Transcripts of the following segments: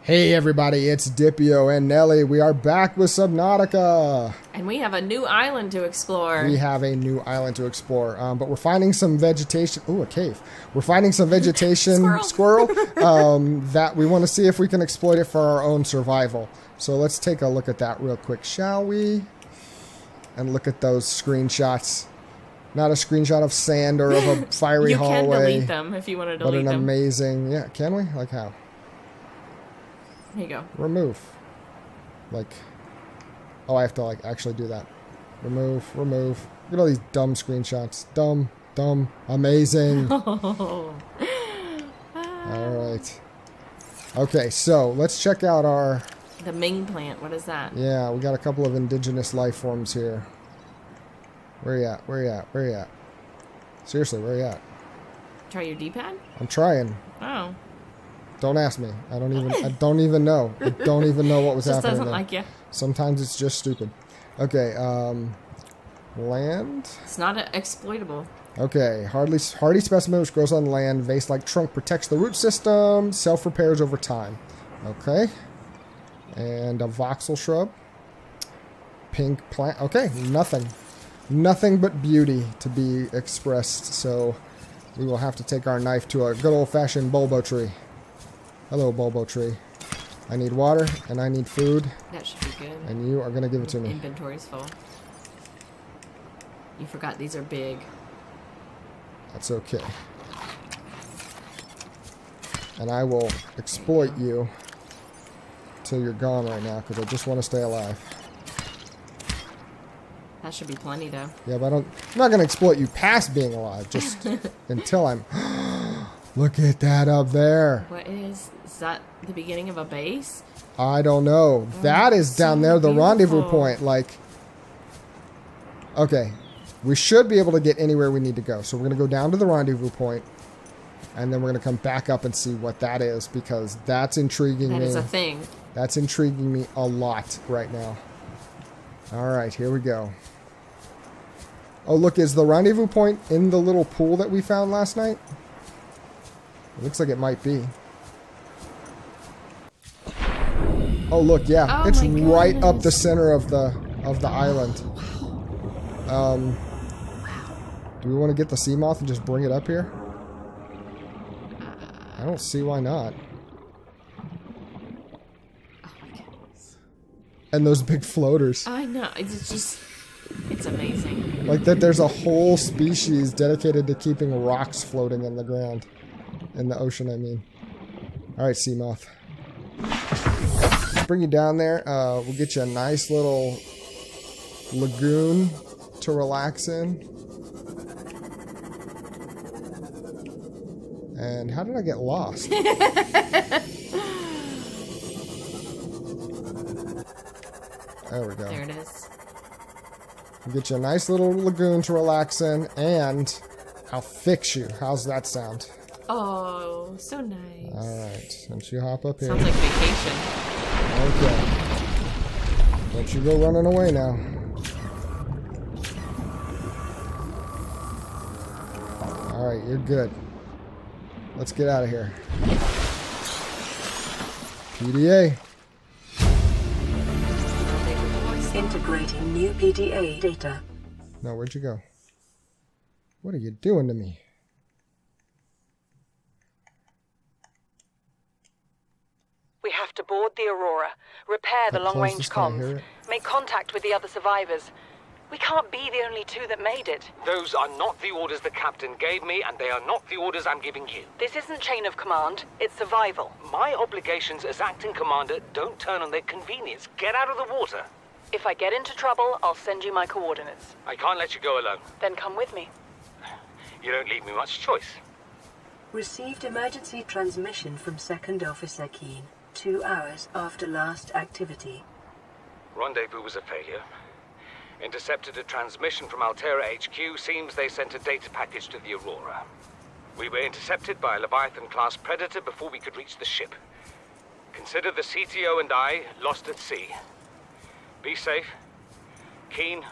Hey everybody, it's Dipio and Nelly. We are back with Subnautica. And we have a new island to explore. We have a new island to explore, but we're finding some vegetation. Ooh, a cave. We're finding some vegetation, squirrel, that we want to see if we can exploit it for our own survival. So let's take a look at that real quick, shall we? And look at those screenshots. Not a screenshot of sand or of a fiery hallway. You can delete them if you want to delete them. But an amazing, yeah, can we? Like how? Here you go. Remove. Like, oh, I have to like actually do that. Remove. Look at all these dumb screenshots. Dumb, amazing. All right. Okay, so let's check out our... The Ming plant, what is that? Yeah, we got a couple of indigenous life forms here. Where you at? Seriously, where you at? Try your D-pad? I'm trying. Oh. Don't ask me. I don't even know. I don't even know what was happening. Just doesn't there. like you. Sometimes it's just stupid. Okay, land. It's not exploitable. Okay, hardy specimen which grows on land. Vase-like trunk protects the root system. Self-repairs over time. Okay. And a voxel shrub. Pink plant. Okay, nothing. Nothing but beauty to be expressed. So we will have to take our knife to a good old-fashioned bulbo tree. Hello, bulbo tree. I need water and I need food. That should be good. And you are going to give it to me. Inventory's full. You forgot these are big. That's okay. And I will exploit you till you're gone right now because I just want to stay alive. That should be plenty, though. Yeah, but I'm not going to exploit you past being alive, just until I'm... Look at that up there. What is that the beginning of a base? I don't know. Oh, that is down there, the beautiful rendezvous point. Like, okay, we should be able to get anywhere we need to go. So we're going to go down to the rendezvous point, and then we're going to come back up and see what that is, because that's intriguing me. That is a thing. That's intriguing me a lot right now. All right, here we go. Oh, look, is the rendezvous point in the little pool that we found last night? It looks like it might be. Oh, look, yeah. Oh, it's right up the center of the island. Do we want to get the sea moth and just bring it up here? I don't see why not. Oh my goodness. And those big floaters. I know. It's amazing. Like that there's a whole species dedicated to keeping rocks floating in the ground. In the ocean, I mean. Alright, sea moth. Bring you down there. We'll get you a nice little lagoon to relax in. And how did I get lost? There we go. There it is. We'll get you a nice little lagoon to relax in, and I'll fix you. How's that sound? Oh, so nice. Alright, don't you hop up here. Sounds like vacation. Okay. Don't you go running away now. Alright, you're good. Let's get out of here. PDA. Integrating new PDA data. No, where'd you go? What are you doing to me? We have to board the Aurora, repair the long-range comms, make contact with the other survivors. We can't be the only two that made it. Those are not the orders the captain gave me, and they are not the orders I'm giving you. This isn't chain of command, it's survival. My obligations as acting commander don't turn on their convenience. Get out of the water. If I get into trouble, I'll send you my coordinates. I can't let you go alone. Then come with me. You don't leave me much choice. Received emergency transmission from Second Officer Keane. 2 hours after last activity. Rendezvous was a failure. Intercepted a transmission from Altera HQ. Seems they sent a data package to the Aurora. We were intercepted by a Leviathan-class predator before we could reach the ship. Consider the CTO and I lost at sea. Be safe. Keane,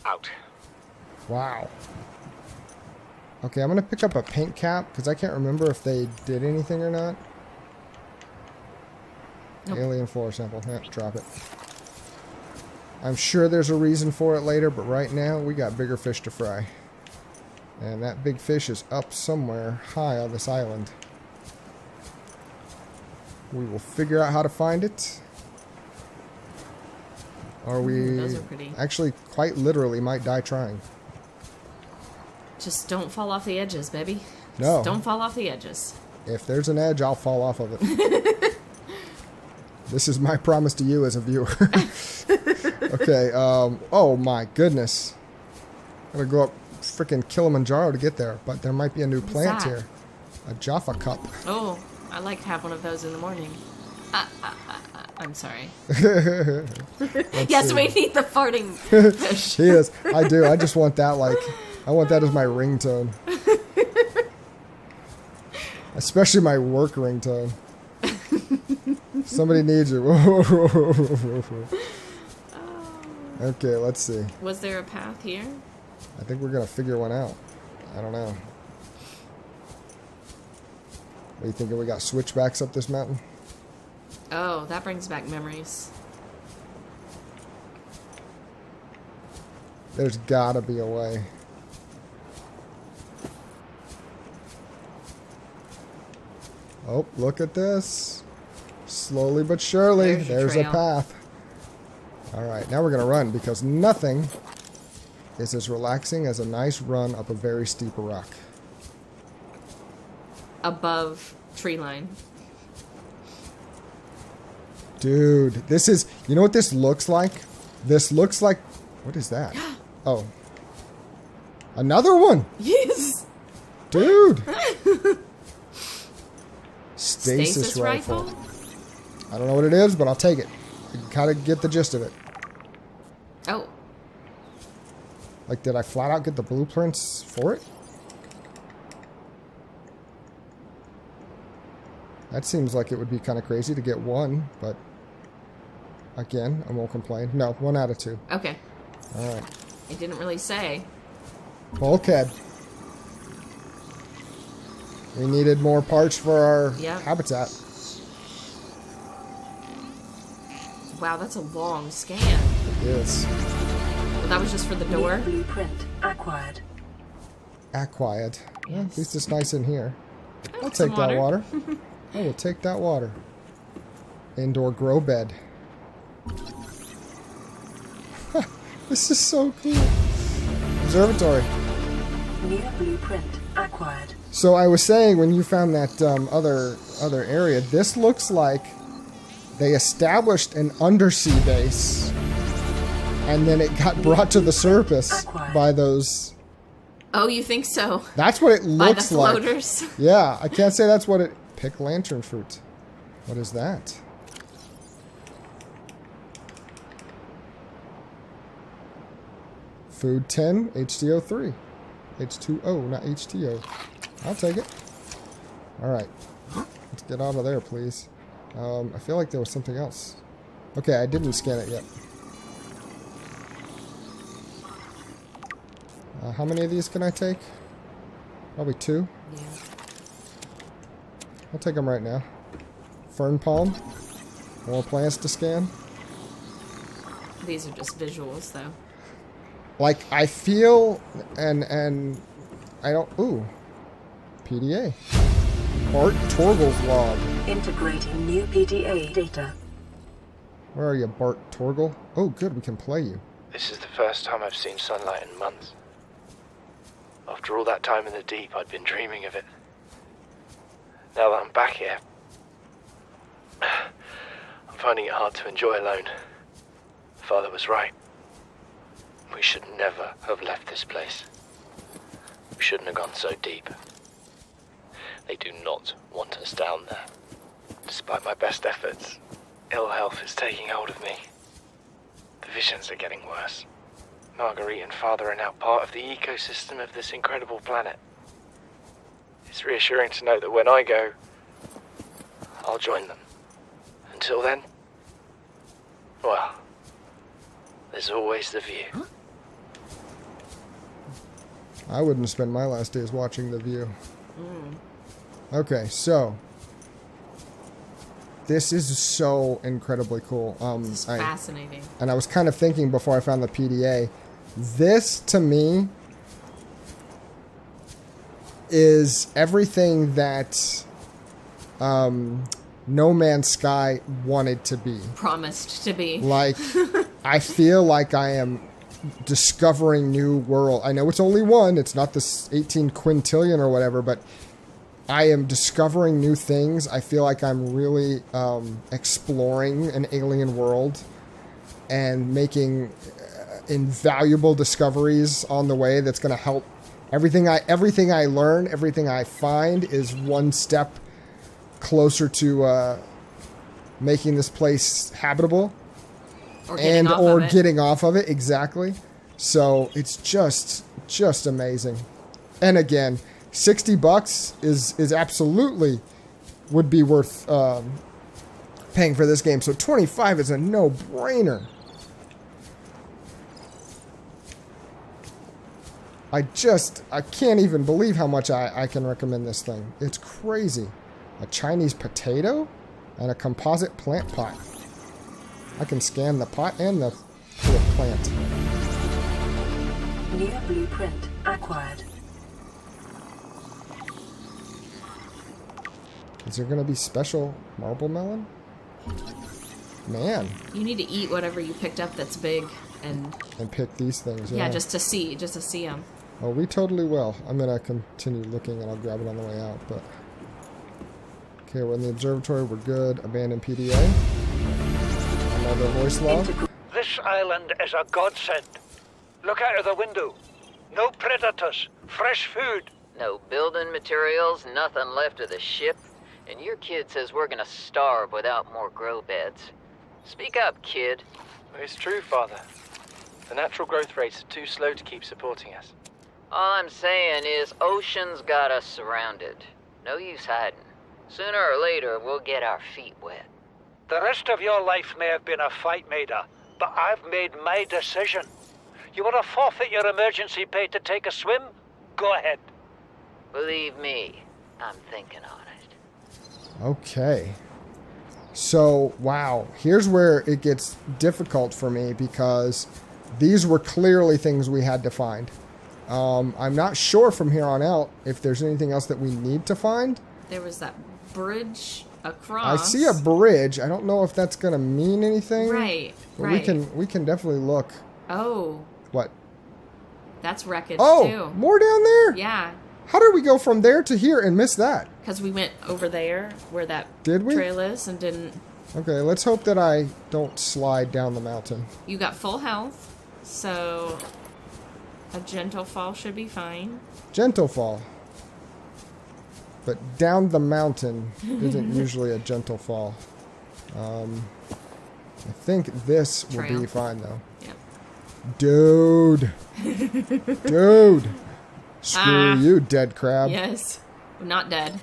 out. Wow. Okay, I'm going to pick up a paint cap, because I can't remember if they did anything or not. Nope. Alien floor sample. Yeah, drop it. I'm sure there's a reason for it later, but right now we got bigger fish to fry. And that big fish is up somewhere high on this island. We will figure out how to find it. Or we those are pretty. actually quite literally might die trying. Just don't fall off the edges, baby. No. Just don't fall off the edges. If there's an edge, I'll fall off of it. This is my promise to you as a viewer. Okay, oh my goodness. I'm gonna go up freaking Kilimanjaro to get there, but there might be a new plant that? here. A Jaffa cup. Oh, I like to have one of those in the morning. I'm sorry. Yes, see. we need the farting fish. He is. I do. I just want that, like, I want that as my ringtone. Especially my work ringtone. Somebody needs you. Okay, let's see. Was there a path here? I think we're going to figure one out. I don't know. What are you thinking? We got switchbacks up this mountain? Oh, that brings back memories. There's gotta be a way. Oh, look at this. Slowly but surely, There's there's your a trail. path. Alright, now we're gonna run because nothing is as relaxing as a nice run up a very steep rock. Above tree line. Dude, this is... You know what this looks like? This looks like... What is that? Oh. Another one! Yes! Dude! Stasis rifle. I don't know what it is, but I'll take it. You can kind of get the gist of it. Oh, Like, did I flat out get the blueprints for it? That seems like it would be kind of crazy to get one, but... Again, I won't complain. No, 1 out of 2. okay. Alright. It didn't really say. Bulkhead. We needed more parts for our Yep. habitat. Wow, that's a long scan. Yes. Well, that was just for the New door. blueprint acquired. Quiet. Well, at Yes. least it's nice in here. I'll Some take that water. water. I will take that water. Indoor grow bed. This is so cool. Observatory. New blueprint acquired. So I was saying when you found that other area, this looks like they established an undersea base, and then it got brought to the surface by those. Oh, you think so? That's what it By the looks like. floaters. Yeah, I can't say that's what it. Pick lantern fruit. What is that? Food 10, H2O 3. H2O, not HTO. I'll take it. Alright. Let's get out of there, please. I feel like there was something else. Okay, I didn't scan it yet. How many of these can I take? Probably 2. Yeah. I'll take them right now. Fern palm. More plants to scan. These are just visuals, though. Like, I feel, and I don't, ooh. PDA. Bart Torgle's log. Integrating new PDA data. Where are you, Bart Torgle? Oh, good, we can play you. This is the first time I've seen sunlight in months. After all that time in the deep, I'd been dreaming of it. Now that I'm back here, I'm finding it hard to enjoy alone. Father was right. We should never have left this place. We shouldn't have gone so deep. They do not want us down there. Despite my best efforts, ill health is taking hold of me. The visions are getting worse. Marguerite and Father are now part of the ecosystem of this incredible planet. It's reassuring to know that when I go, I'll join them. Until then, well, there's always the view. I wouldn't spend my last days watching The View. Okay, so This is so incredibly cool. This is fascinating. And I was kind of thinking before I found the PDA, this to me is everything that No Man's Sky wanted to be. Promised to be. Like, I feel like I am discovering new world. I know it's only one. It's not this 18 quintillion or whatever, but I am discovering new things. I feel like I'm really exploring an alien world and making invaluable discoveries on the way that's going to help. Everything I learn, everything I find is one step closer to making this place habitable. Or getting off of it, exactly. So it's just amazing. And again, $60 is absolutely would be worth paying for this game. So 25 is a no-brainer. I can't even believe how much I can recommend this thing. It's crazy. A Chinese potato and a composite plant pot. I can scan the pot and the plant. New blueprint acquired. Is there going to be special marble melon? Man. You need to eat whatever you picked up that's big and pick these things. Yeah, just to see them. Oh, we totally will. I'm going to continue looking and I'll grab it on the way out. But okay, we're in the observatory. We're good. Abandoned PDA. Another voice log. This island is a godsend. Look out of the window. No predators. Fresh food. No building materials, nothing left of the ship. And your kid says we're gonna starve without more grow beds. Speak up, kid. It's true, Father. The natural growth rates are too slow to keep supporting us. All I'm saying is ocean's got us surrounded. No use hiding. Sooner or later, we'll get our feet wet. The rest of your life may have been a fight, Maida, but I've made my decision. You want to forfeit your emergency pay to take a swim? Go ahead. Believe me, I'm thinking on it. Okay. So, wow. Here's where it gets difficult for me because these were clearly things we had to find. I'm not sure from here on out if there's anything else that we need to find. There was that bridge across. I see a bridge. I don't know if that's going to mean anything. Right, but right. We can definitely look. Oh. What? That's wreckage, too. Oh, more down there? Yeah. How did we go from there to here and miss that? Because we went over there where that trail is and didn't... Okay, let's hope that I don't slide down the mountain. You got full health, so a gentle fall should be fine. Gentle fall. But down the mountain isn't usually a gentle fall. I think this will be fine, though. Yep. Dude. Dude. Screw you, dead crab. Yes. I'm not dead.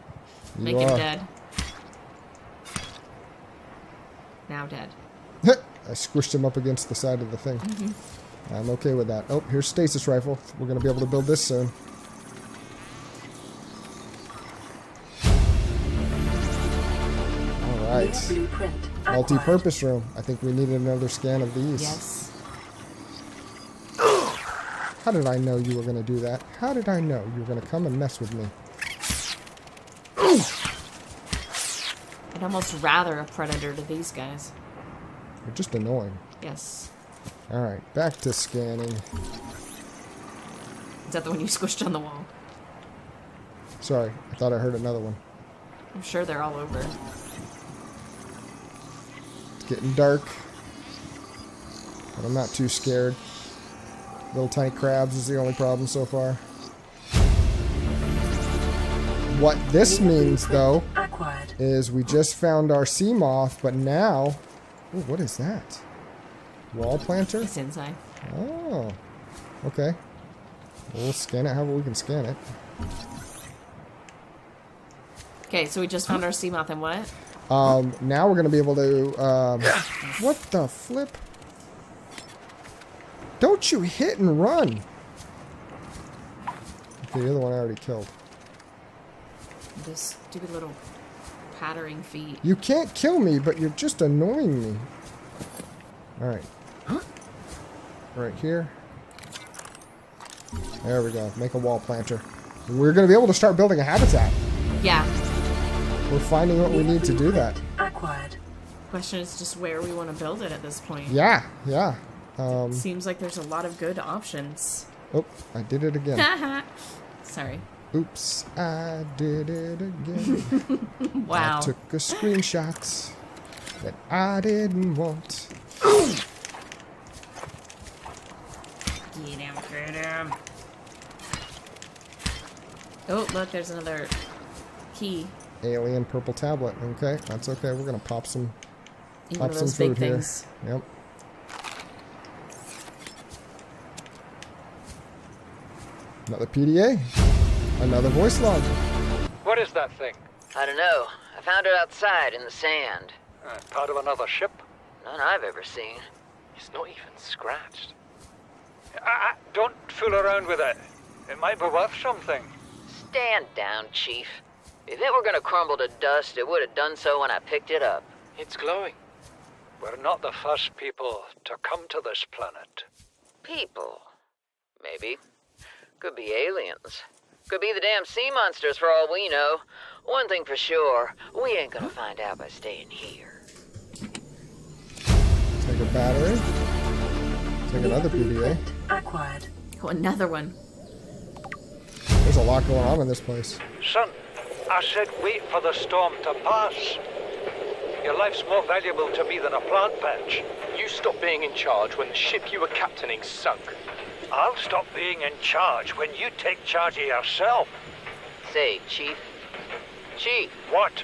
You Make him are. dead. Now dead. I squished him up against the side of the thing. I'm okay with that. Oh, here's stasis rifle. We're going to be able to build this soon. Alright. Multi-purpose room. I think we needed another scan of these. Yes. How did I know you were going to do that? How did I know you were going to come and mess with me? I'd almost rather a predator to these guys. You're just annoying. Yes. Alright, back to scanning. Is that the one you squished on the wall? Sorry, I thought I heard another one. I'm sure they're all over. It's getting dark. But I'm not too scared. Little tiny crabs is the only problem so far. What this means, though, is we just found our sea moth, but now... Ooh, what is that? Wall planter? It's inside. Oh. Okay. We'll scan it however we can scan it. Okay, so we just found our sea moth and what? Now we're going to be able to... what the flip? Don't you hit and run! Okay, the other one I already killed. This stupid little pattering feet. You can't kill me, but you're just annoying me. Alright. Right here. There we go. Make a wall planter. We're going to be able to start building a habitat. Yeah. We're finding what we need to do that. Acquired. Question is just where we want to build it at this point. Yeah, yeah. Seems like there's a lot of good options. Oh, I did it again. Sorry. Oops, I did it again. Wow. I took a screenshot that I didn't want. Get him, get him. Oh, look, there's another key. Alien purple tablet. Okay, that's okay. We're gonna pop some One of those big things. Yep. Another PDA. Another voice log. What is that thing? I don't know. I found it outside in the sand. Part of another ship? None I've ever seen. It's not even scratched. Don't fool around with it. It might be worth something. Stand down, Chief. If it were gonna crumble to dust, it would have done so when I picked it up. It's glowing. We're not the first people to come to this planet. People. Maybe. Could be aliens. Could be the damn sea monsters for all we know. One thing for sure, we ain't gonna find out by staying here. Take a battery. Take another PDA. Acquired. Oh, another one. There's a lot going on in this place. Son, I said wait for the storm to pass. Your life's more valuable to me than a plant patch. You stopped being in charge when the ship you were captaining sunk. I'll stop being in charge when you take charge of yourself. Say, Chief. Chief, What?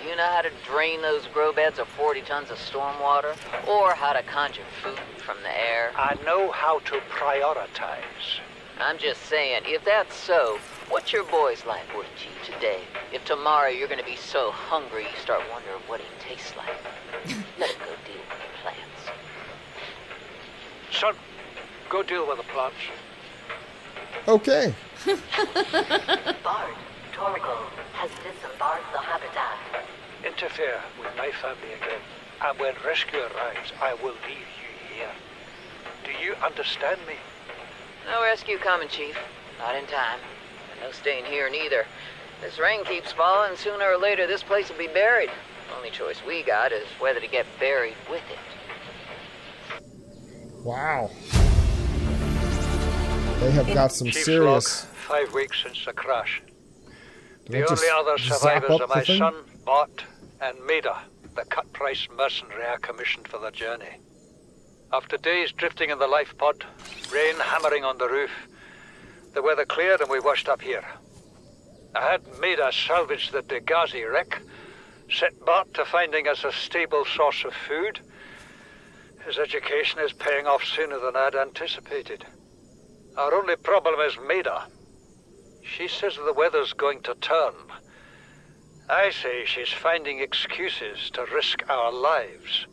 you know how to drain those grow beds of 40 tons of storm water? Or how to conjure food from the air? I know how to prioritize. I'm just saying, if that's so, what's your boy's life worth to you today? If tomorrow you're gonna be so hungry you start wondering what he tastes like. Let him go deal with the plants. Son, go deal with the plants. Okay. Bard, Torgo has disembarked the habitat. Interfere with my family again, and when rescue arrives, I will leave you here. Do you understand me? No rescue coming, Chief. Not in time. And no staying here neither. This rain keeps falling, sooner or later this place will be buried. Only choice we got is whether to get buried with it. Wow. They have got some Chief's serious... log, 5 weeks since the crash. Did I The just only other zap survivors up are the my thing? son, Bart, and Maida, the cut-price mercenary I commissioned for the journey. After days drifting in the life pod, rain hammering on the roof, the weather cleared and we washed up here. I had Maida salvage the Degazi wreck, set Bart to finding us a stable source of food. His education is paying off sooner than I'd anticipated. Our only problem is Maida. She says the weather's going to turn. I say she's finding excuses to risk our lives.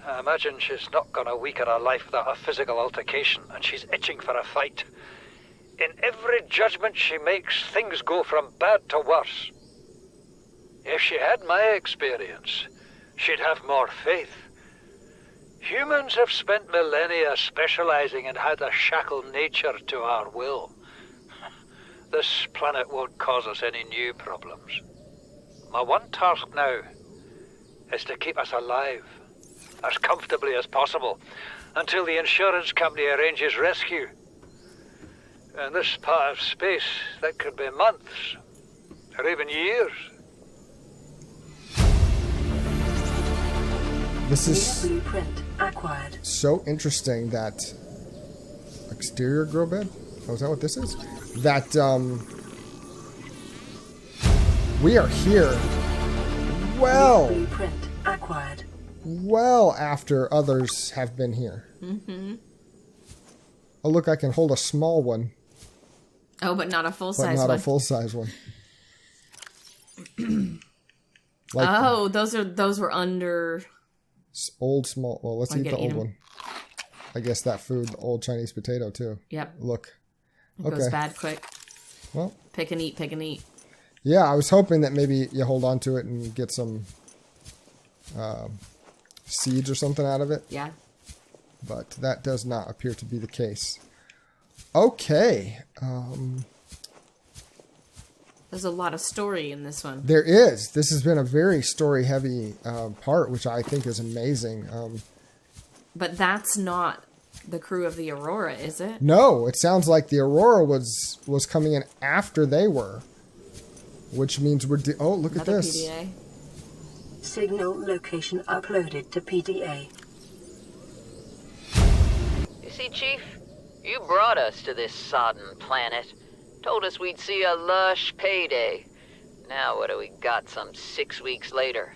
I imagine she's not going to weaken her life without a physical altercation, and she's itching for a fight. In every judgment she makes, things go from bad to worse. If she had my experience, she'd have more faith. Humans have spent millennia specializing in how to shackle nature to our will. This planet won't cause us any new problems. My one task now is to keep us alive, as comfortably as possible, until the insurance company arranges rescue. In this part of space, that could be months, or even years. This is Blueprint acquired. so interesting that... Exterior grow bed? Oh, is that what this is? That, we are here well... Blueprint acquired. well after others have been here. Mm-hmm. Oh, look, I can hold a small one, Oh, but not a but full-size not one. a full-size one. Like Oh, those were under... old, small... Well, let's I'm eat the gonna eat old 'em. one. I guess that food, the old Chinese potato, too. Yep. Look. It goes bad quick. Well, Pick and eat, pick and eat. Yeah, I was hoping that maybe you hold on to it and get some seeds or something out of it. Yeah. But that does not appear to be the case. Okay. There's a lot of story in this one. There is. This has been a very story-heavy part, which I think is amazing. But that's not the crew of the Aurora, is it? No, it sounds like the Aurora was coming in after they were. Which means we're... oh, look Another at this. PDA. Signal location uploaded to PDA. You see, Chief? You brought us to this sodden planet. Told us we'd see a lush payday. Now what do we got some 6 weeks later?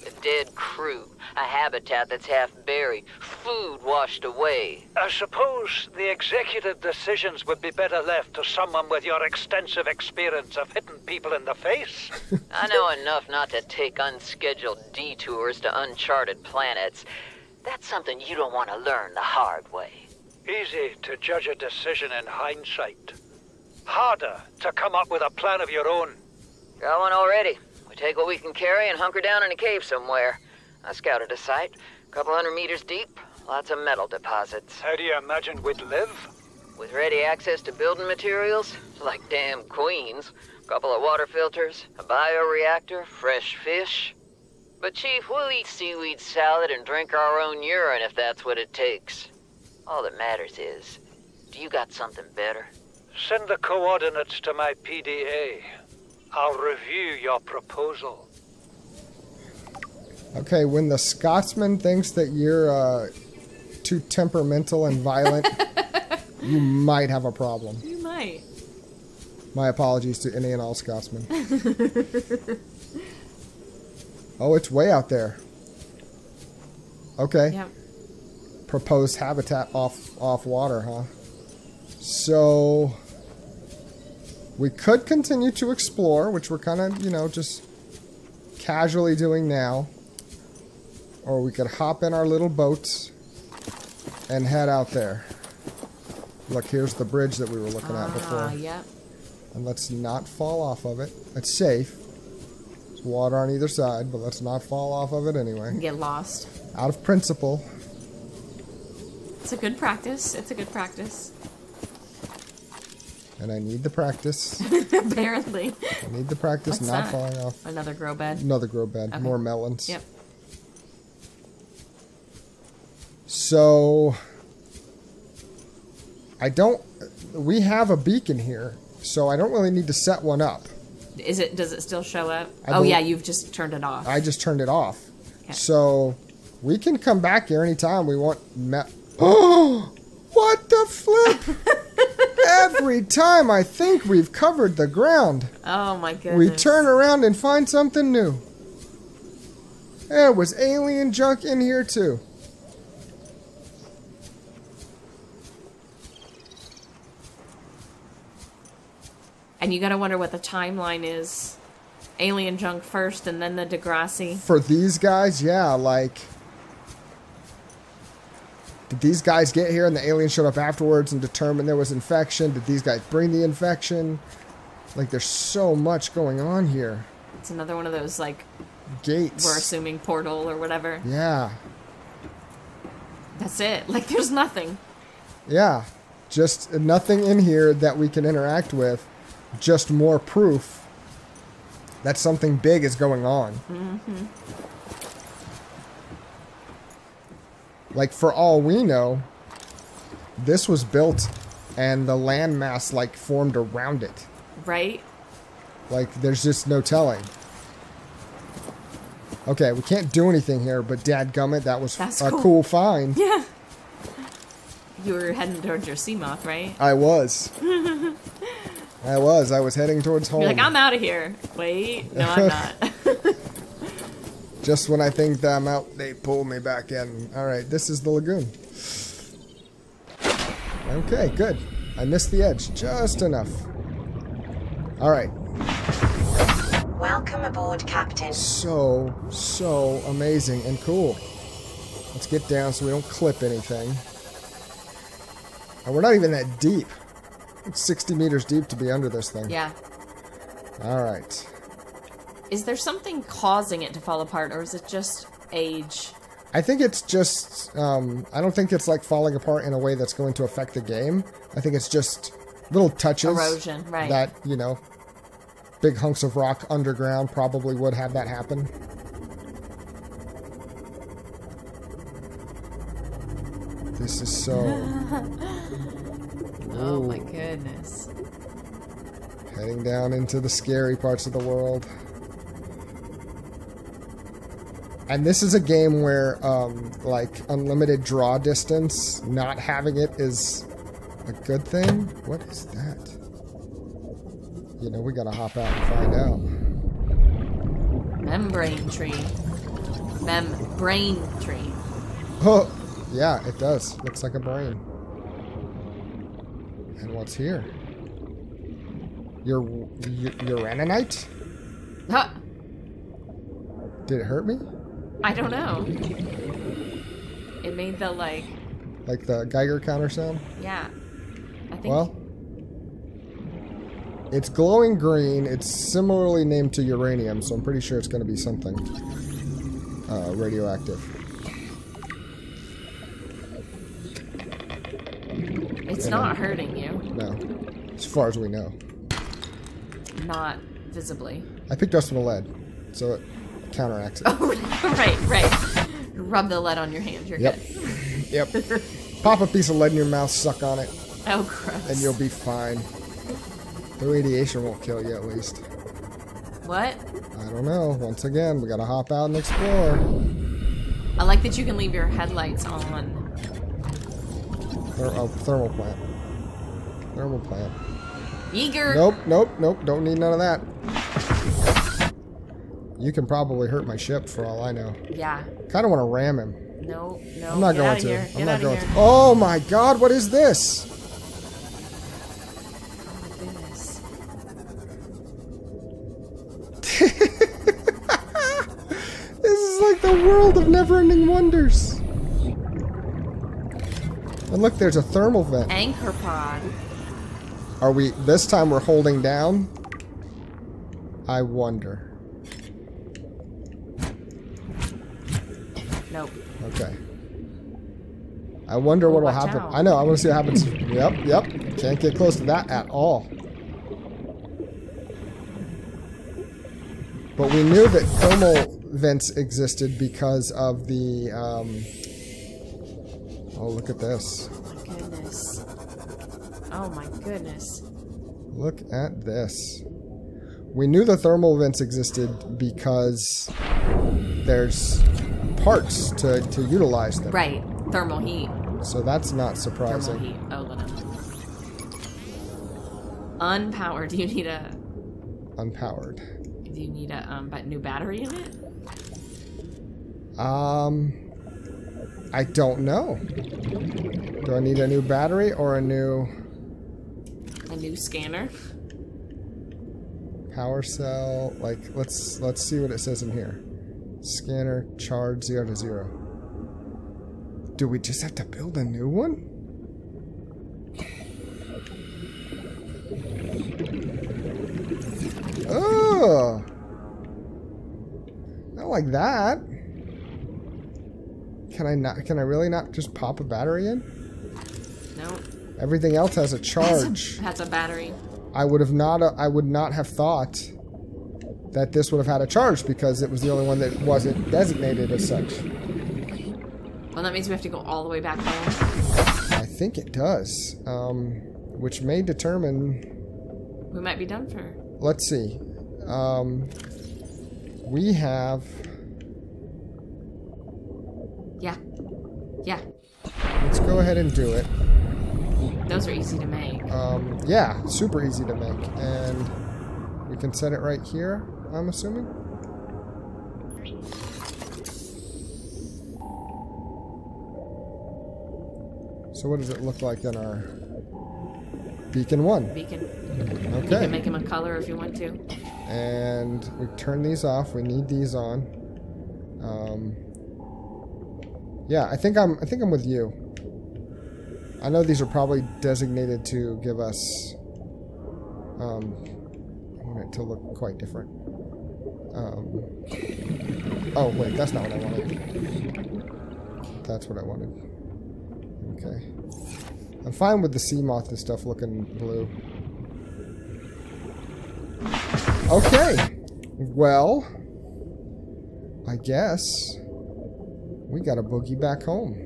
A dead crew, a habitat that's half buried, food washed away. I suppose the executive decisions would be better left to someone with your extensive experience of hitting people in the face. I know enough not to take unscheduled detours to uncharted planets. That's something you don't want to learn the hard way. Easy to judge a decision in hindsight. Harder to come up with a plan of your own. Got one already. We take what we can carry and hunker down in a cave somewhere. I scouted a site, a couple 100 meters deep, lots of metal deposits. How do you imagine we'd live? With ready access to building materials, like damn queens, a couple of water filters, a bioreactor, fresh fish. But Chief, we'll eat seaweed salad and drink our own urine if that's what it takes. All that matters is, do you got something better? Send the coordinates to my PDA. I'll review your proposal. Okay, when the Scotsman thinks that you're too temperamental and violent, you might have a problem. You might. My apologies to any and all Scotsmen. Oh, it's way out there. Okay. Yep. Proposed habitat off water, huh? So we could continue to explore, which we're kind of, you know, just casually doing now. Or we could hop in our little boats and head out there. Look, here's the bridge that we were looking at before. Yep. And let's not fall off of it. It's safe. There's water on either side, but let's not fall off of it anyway. Get lost. Out of principle. It's a good practice. It's a good practice. And I need the practice. Apparently. I need the practice What's not that? falling off. Another grow bed. Another grow bed. Okay. More melons. Yep. So we have a beacon here, so I don't really need to set one up. Does it still show up? Oh yeah, you've just turned it off. I just turned it off. Okay. So we can come back here anytime we want. Oh, what the flip! Every time I think we've covered the ground, Oh my goodness. we turn around and find something new. There was alien junk in here too. And you gotta wonder what the timeline is. Alien junk first and then the Degrassi. For these guys, yeah, like... Did these guys get here and the aliens showed up afterwards and determined there was infection? Did these guys bring the infection? Like, there's so much going on here. It's another one of those, like, Gates. we're assuming portal or whatever. Yeah. That's it. Like, there's nothing. Yeah. Just nothing in here that we can interact with. Just more proof that something big is going on. Mm-hmm. Like, for all we know, this was built and the landmass, like, formed around it. Right? Like, there's just no telling. Okay, we can't do anything here, but dadgummit, that was That's a cool. cool find. Yeah. You were heading towards your sea moth, right? I was. I was heading towards home. You're like, I'm out of here. Wait, no, I'm not. Just when I think that I'm out, they pull me back in. Alright, this is the lagoon. Okay, good. I missed the edge just enough. Alright. Welcome aboard, Captain. So amazing and cool. Let's get down so we don't clip anything. And we're not even that deep. It's 60 meters deep to be under this thing. Yeah. Alright. Is there something causing it to fall apart, or is it just age? I think it's just, I don't think it's like falling apart in a way that's going to affect the game. I think it's just little touches. Erosion, right. That, you know, big hunks of rock underground probably would have that happen. This is so... Oh my goodness. Heading down into the scary parts of the world. And this is a game where, like, unlimited draw distance, not having it is a good thing. What is that? You know, we gotta hop out and find out. Membrane tree. Membrane tree. Oh, yeah, it does. Looks like a brain. And what's here? Your uranite? Huh. Did it hurt me? I don't know. It made the, like the Geiger counter sound? Yeah. I think... Well, it's glowing green. It's similarly named to uranium, so I'm pretty sure it's going to be something radioactive. It's not hurting you. No. As far as we know. Not visibly. I picked up some lead, so it counteracts it. Oh, right. Rub the lead on your hand. You're good. Yep. Pop a piece of lead in your mouth, suck on it, Oh, gross. and you'll be fine. The radiation won't kill you, at least. What? I don't know. Once again, we gotta hop out and explore. I like that you can leave your headlights on. Thermal plant. Thermal plant. Eager. Nope. Don't need none of that. You can probably hurt my ship for all I know. Yeah. Kind of want to ram him. No. I'm not Get going out of to. here. I'm Get not out of going to. here. Oh my God! What is this? Oh my goodness. This is like the world of never-ending wonders. And look, there's a thermal vent. Anchor pod. Are we? This time we're holding down. I wonder. Nope. Okay. I wonder what will watch happen. out. I know. I want to see what happens. Yep. Can't get close to that at all. But we knew that thermal vents existed because of the. Oh, look at this. Oh my goodness. Look at this. We knew the thermal vents existed because there's parts to utilize them. Right. Thermal heat. So that's not surprising. Thermal heat. Oh, no. Unpowered. Do you need a... Unpowered. Do you need a new battery in it? I don't know. Do I need a new battery or a new... A new scanner? Power cell, like, let's see what it says in here. Scanner, charge 0 to 0. Do we just have to build a new one? Oh! Not like that. Can I really not just pop a battery in? No. Everything else has a charge. Has a battery. I would not have thought that this would have had a charge because it was the only one that wasn't designated as such. Well, that means we have to go all the way back home. I think it does, which may determine. We might be done for. Let's see. We have. Yeah. Let's go ahead and do it. Those are easy to make. Yeah, super easy to make, and we can set it right here, I'm assuming. So what does it look like in our beacon 1? Beacon. Okay. You can make them a color if you want to. And we turn these off. We need these on. Yeah, I think I'm with you. I know these are probably designated to give us. I'm gonna it to look quite different. Oh, wait, that's not what I wanted. That's what I wanted. Okay. I'm fine with the sea moth and stuff looking blue. Okay. Well, I guess we got a boogie back home.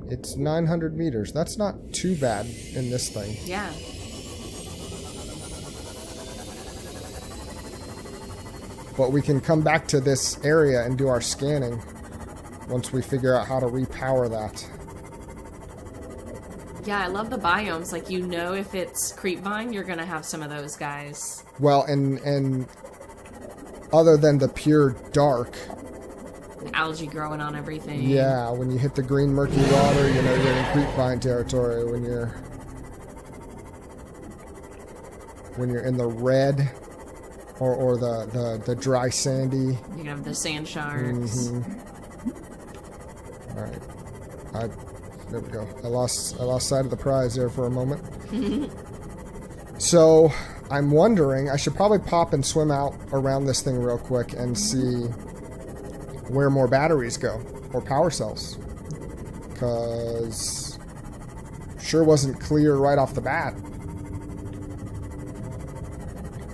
It's 900 meters. That's not too bad in this thing. Yeah. But we can come back to this area and do our scanning once we figure out how to repower that. Yeah, I love the biomes. Like, you know, if it's creepvine, you're gonna have some of those guys. Well, and other than the pure dark, Algae growing on everything. yeah, when you hit the green murky water, you know you're in creepvine territory. When you're in the red or the dry sandy, You're gonna have the sand sharks. All right, there we go. I lost sight of the prize there for a moment. So I'm wondering, I should probably pop and swim out around this thing real quick and see where more batteries go, or power cells. Because sure wasn't clear right off the bat.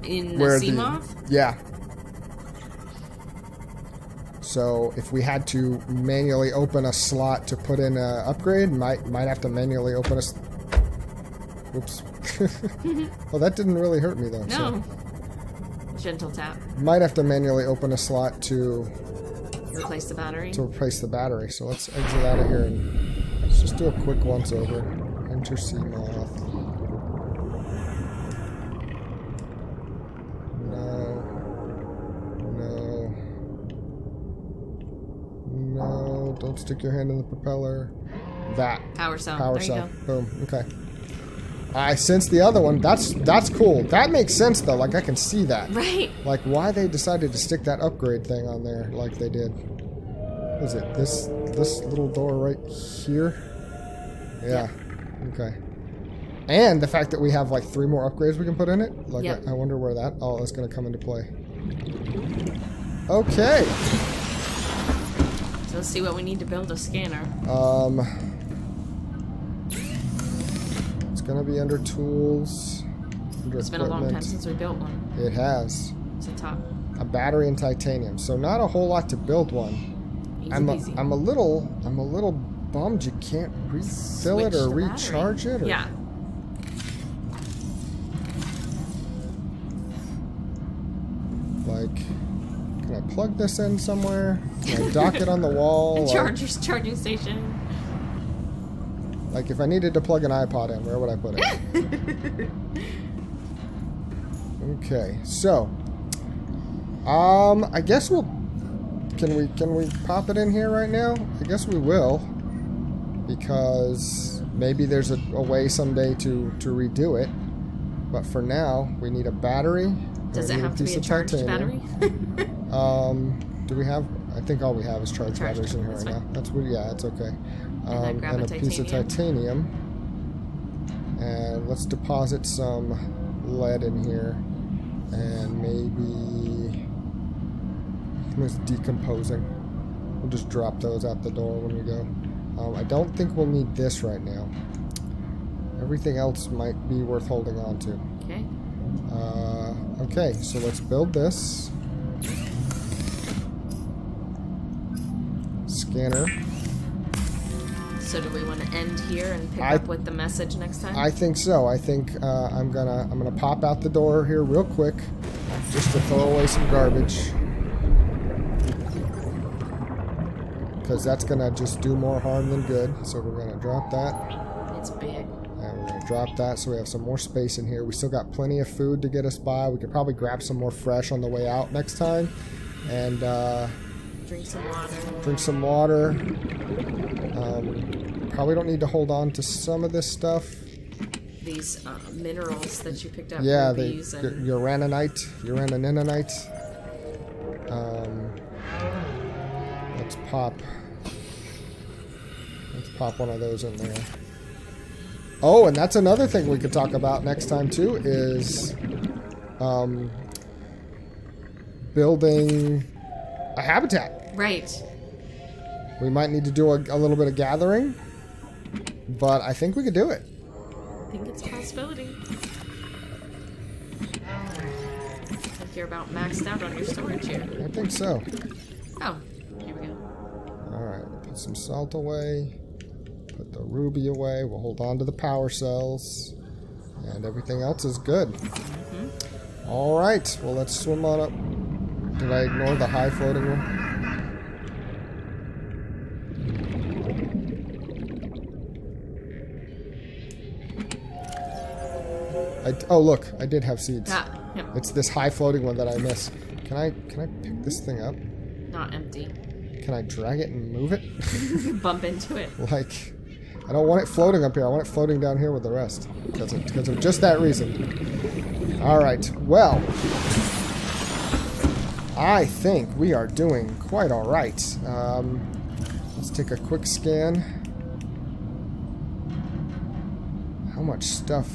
In the sea moth? Yeah. So if we had to manually open a slot to put in an upgrade, might have to manually open a... Whoops. Well, that didn't really hurt me, though. No. So. Gentle tap. Might have to manually open a slot to... Replace the battery. To replace the battery. So let's exit out of here and let's just do a quick once over. Enter sea moth. No, don't stick your hand in the propeller. That. Power cell. Power there cell. You go. Boom. Okay. I sense the other one. That's cool. That makes sense though. Like I can see that. Right. Like why they decided to stick that upgrade thing on there like they did. What is it? This little door right here? Yeah. Okay. And the fact that we have like 3 more upgrades we can put in it. Like I wonder where that that's gonna come into play. Okay. So let's see what we need to build a scanner. It's gonna be under tools. Under It's been a long time since we built one. It has. It's a top. A battery and titanium. So not a whole lot to build one. Easy I'm peasy. a little bummed you can't refill it or recharge it. Or... Yeah. Like, can I plug this in somewhere? Can I dock it on the wall? Charging station. Like if I needed to plug an iPod in, where would I put it? Okay, so I guess we'll can we pop it in here right now? I guess we will, because maybe there's a way someday to redo it. But for now, we need a battery. Does it have to be a charged battery? Do we have? I think all we have is charged batteries in here right now. That's what. Yeah, that's okay. And a piece of titanium. And let's deposit some lead in here. And maybe it's decomposing. We'll just drop those out the door when we go. I don't think we'll need this right now. Everything else might be worth holding on to. Okay. Okay, so let's build this. Scanner. So do we want to end here and pick up with the message next time? I think so. I think I'm gonna pop out the door here real quick, just to throw away some garbage, because that's gonna just do more harm than good. So we're gonna drop that. It's big. And we're gonna drop that so we have some more space in here. We still got plenty of food to get us by. We could probably grab some more fresh on the way out next time, and drink some water. Drink some water. Probably don't need to hold on to some of this stuff. These minerals that you picked up. Yeah, the uraninite. Let's pop one of those in there. Oh, and that's another thing we could talk about next time too, is building a habitat. Right. We might need to do a little bit of gathering, but I think we could do it. I think it's a possibility. I think you're about maxed out on your storage here. I think so. Oh, here we go. Alright, put some salt away. Put the ruby away. We'll hold on to the power cells. And everything else is good. Mm-hmm. Alright, well let's swim on up. Did I ignore the high floating one? Oh look, I did have seeds. Ah, yep. It's this high floating one that I miss. Can I pick this thing up? Not empty. Can I drag it and move it? Bump into it. Like, I don't want it floating up here. I want it floating down here with the rest. Because of just that reason. Alright, well. I think we are doing quite alright. Let's take a quick scan. How much stuff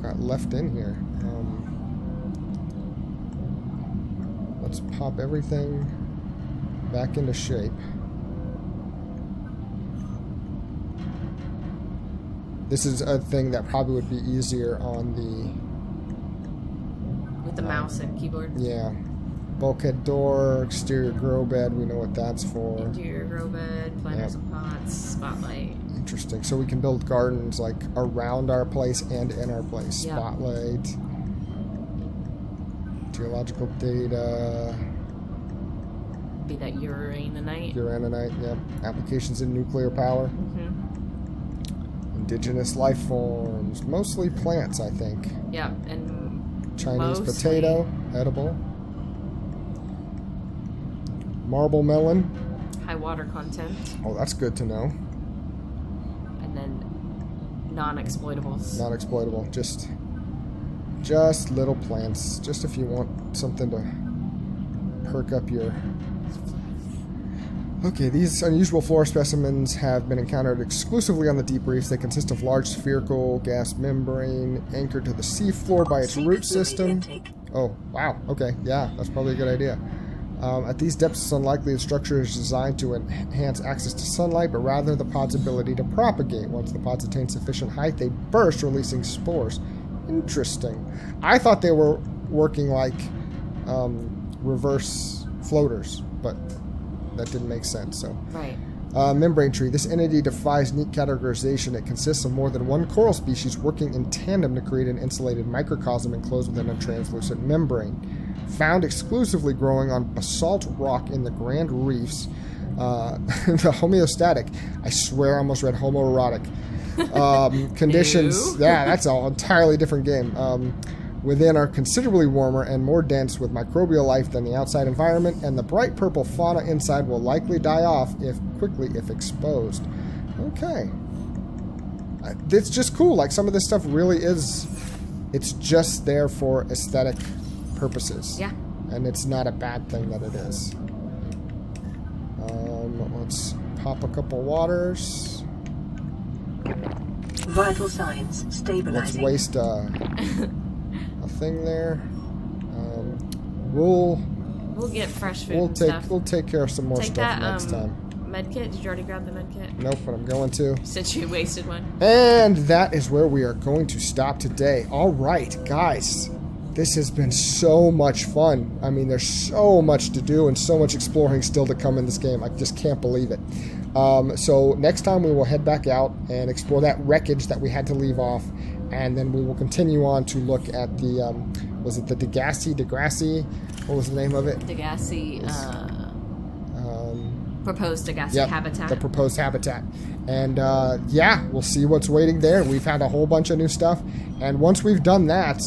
got left in here? Let's pop everything back into shape. This is a thing that probably would be easier on the... With the mouse and keyboard? Yeah. Bulkhead door, exterior grow bed, we know what that's for. Interior grow bed, planters and pots, spotlight. Interesting. So we can build gardens like around our place and in our place. Yep. Spotlight. Geological data. Be that uraninite. Uraninite, yep. Applications in nuclear power. Mm-hmm. Indigenous life forms. Mostly plants, I think. Yeah, and Chinese mostly potato, edible. Marble melon. high water content. Oh, that's good to know. And then non-exploitables. Non-exploitable. Just little plants. Just if you want something to perk up your... Okay, these unusual flora specimens have been encountered exclusively on the deep reefs. They consist of large spherical gas membrane anchored to the seafloor by its root system. Oh, wow. Okay, yeah, that's probably a good idea. At these depths, it's unlikely the structure is designed to enhance access to sunlight, but rather the pod's ability to propagate. Once the pods attain sufficient height, they burst, releasing spores. Interesting. I thought they were working like reverse floaters, but that didn't make sense. So, right. Membrane tree. This entity defies neat categorization. It consists of more than one coral species working in tandem to create an insulated microcosm enclosed within a translucent membrane. Found exclusively growing on basalt rock in the Grand Reefs. The homeostatic. I swear I almost read homoerotic. Conditions. Yeah, that's an entirely different game. Within are considerably warmer and more dense with microbial life than the outside environment, and the bright purple fauna inside will likely die off quickly if exposed. Okay. It's just cool. Like, some of this stuff really is... It's just there for aesthetic purposes. Yeah. And it's not a bad thing that it is. Let's pop a couple waters. Vital signs stabilizing. Let's waste a thing there. We'll get fresh food and stuff. We'll take care of some more stuff that, next time. Medkit? Did you already grab the medkit? Nope, but I'm going to. Since you wasted one. And that is where we are going to stop today. All right, guys. This has been so much fun. I mean, there's so much to do and so much exploring still to come in this game. I just can't believe it. So next time we will head back out and explore that wreckage that we had to leave off. And then we will continue on to look at the, was it the Degrassi? What was the name of it? Degrassi, proposed Degrassi habitat. The proposed habitat. And yeah, we'll see what's waiting there. We've had a whole bunch of new stuff. And once we've done that,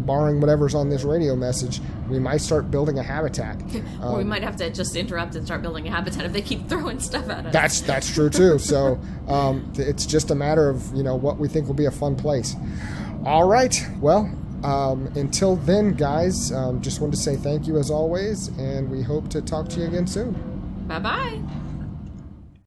barring whatever's on this radio message, we might start building a habitat. Or we might have to just interrupt and start building a habitat if they keep throwing stuff at us. That's true too. So it's just a matter of, what we think will be a fun place. All right. Well, until then, guys, just wanted to say thank you as always, and we hope to talk to you again soon. Bye-bye.